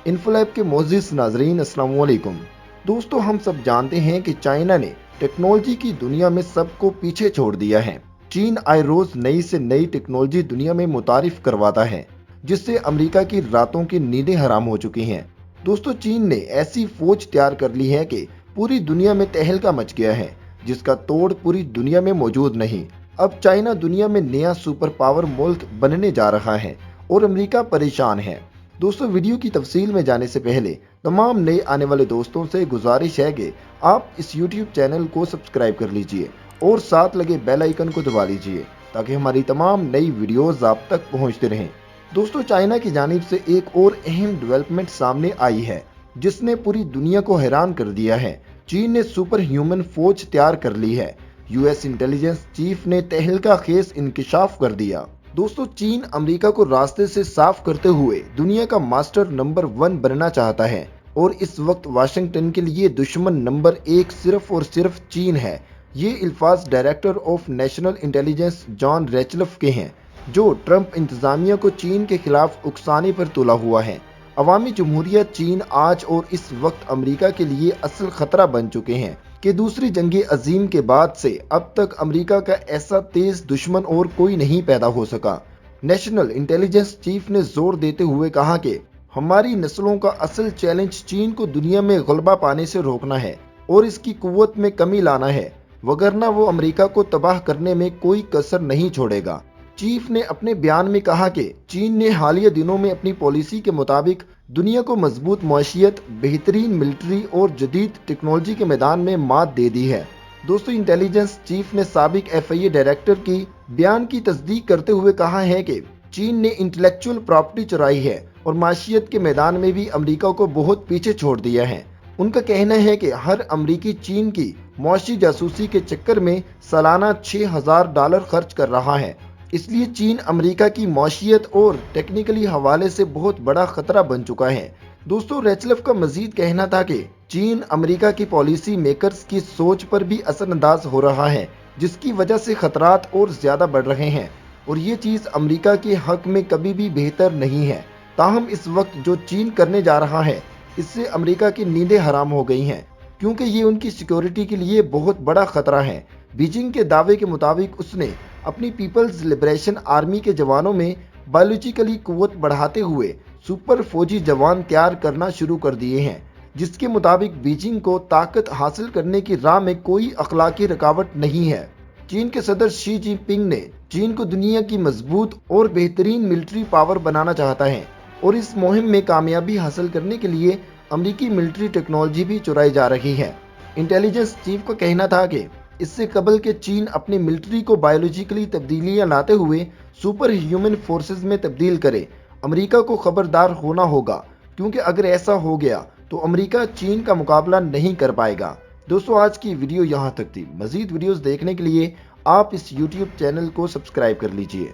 इन्फोलैब के मोअज़्ज़िज़ नाज़रीन अस्सलाम वालेकुम। दोस्तों, हम सब जानते हैं कि चाइना ने टेक्नोलॉजी की दुनिया में सबको पीछे छोड़ दिया है। चीन आए रोज नई से नई टेक्नोलॉजी दुनिया में मुतारिफ करवाता है, जिससे अमेरिका की रातों की नींदें हराम हो चुकी हैं। दोस्तों, चीन ने ऐसी फौज तैयार कर ली है कि पूरी दुनिया में तहलका मच गया है, जिसका तोड़ पूरी दुनिया में मौजूद नहीं। अब चाइना दुनिया में नया सुपर पावर मुल्क बनने जा रहा है और अमेरिका परेशान है। दोस्तों, वीडियो की तफसील में जाने से पहले तमाम नए आने वाले दोस्तों से गुजारिश है कि आप इस YouTube चैनल को सब्सक्राइब कर लीजिए और साथ लगे बेल आइकन को दबा लीजिए ताकि हमारी तमाम नई वीडियोस आप तक पहुंचते रहें। दोस्तों, चाइना की जानिब से एक और अहम डेवलपमेंट सामने आई है जिसने पूरी दुनिया को हैरान कर दिया है। चीन ने सुपर ह्यूमन फौज तैयार कर ली है। US इंटेलिजेंस चीफ ने तहलका खेज इंकशाफ कर दिया। दोस्तों, चीन अमेरिका को रास्ते से साफ करते हुए दुनिया का मास्टर नंबर 1 बनना चाहता है और इस वक्त वाशिंगटन के लिए दुश्मन नंबर 1 सिर्फ और सिर्फ चीन है। ये अल्फाज director of national intelligence John Ratcliffe के हैं, जो ट्रंप इंतजामिया को चीन के खिलाफ उकसाने पर तुला हुआ है। अवामी जमहूरिया चीन आज और इस वक्त अमेरिका के लिए असल खतरा बन चुके हैं कि दूसरी जंग अजीम के बाद से अब तक अमेरिका का ऐसा तेज दुश्मन और कोई नहीं पैदा हो सका। नेशनल इंटेलिजेंस चीफ ने जोर देते हुए कहा कि हमारी नस्लों का असल चैलेंज चीन को दुनिया में गलबा पाने से रोकना है और इसकी कुव्वत में कमी लाना है, वगरना वो अमेरिका को तबाह करने में कोई कसर नहीं छोड़ेगा। चीफ ने अपने बयान में कहा कि चीन ने हालिया दिनों में अपनी पॉलिसी के मुताबिक दुनिया को मजबूत मईशियत, बेहतरीन मिलिट्री और जदीद टेक्नोलॉजी के मैदान में मात दे दी है। दोस्तों, इंटेलिजेंस चीफ ने साबिक FIA डायरेक्टर की बयान की तस्दीक करते हुए कहा है कि चीन ने इंटेलेक्चुअल प्रॉपर्टी चुराई है और माशियत के मैदान में भी अमेरिका को बहुत पीछे छोड़ दिया है। उनका कहना है कि हर अमरीकी चीन की मौशी जासूसी के चक्कर में सालाना $6000 खर्च कर रहा है। इसलिए चीन अमेरिका की मौशियत और टेक्निकली हवाले से बहुत बड़ा खतरा बन चुका है। दोस्तों, रेचलफ का मजीद कहना था कि चीन अमेरिका की पॉलिसी मेकर्स की सोच पर भी असरअंदाज हो रहा है, जिसकी वजह से खतरात और ज्यादा बढ़ रहे हैं और ये चीज अमेरिका के हक में कभी भी बेहतर नहीं है। ताहम इस वक्त जो चीन करने जा रहा है, इससे अमेरिका की नींदें हराम हो गई हैं, क्योंकि ये उनकी सिक्योरिटी के लिए बहुत बड़ा खतरा है। बीजिंग के दावे के मुताबिक उसने अपनी पीपल्स लिबरेशन आर्मी के जवानों में बायोलॉजिकली कुव्वत बढ़ाते हुए सुपर फौजी जवान तैयार करना शुरू कर दिए हैं, जिसके मुताबिक बीजिंग को ताकत हासिल करने की राह में कोई अखलाकी रुकावट नहीं है। चीन के सदर शी जिनपिंग ने चीन को दुनिया की मजबूत और बेहतरीन मिलिट्री पावर बनाना चाहता है और इस मुहिम में कामयाबी हासिल करने के लिए अमेरिकी मिलिट्री टेक्नोलॉजी भी चुराई जा रही है। इंटेलिजेंस चीफ का कहना था कि इससे कबल के चीन अपनी मिलिट्री को बायोलॉजिकली तब्दीलियां लाते हुए सुपर ह्यूमन फोर्सेस में तब्दील करे। अमेरिका को खबरदार होना होगा, क्योंकि अगर ऐसा हो गया तो अमेरिका चीन का मुकाबला नहीं कर पाएगा। दोस्तों, आज की वीडियो यहाँ तक थी। मजीद वीडियोस देखने के लिए आप इस YouTube चैनल को सब्सक्राइब कर लीजिए।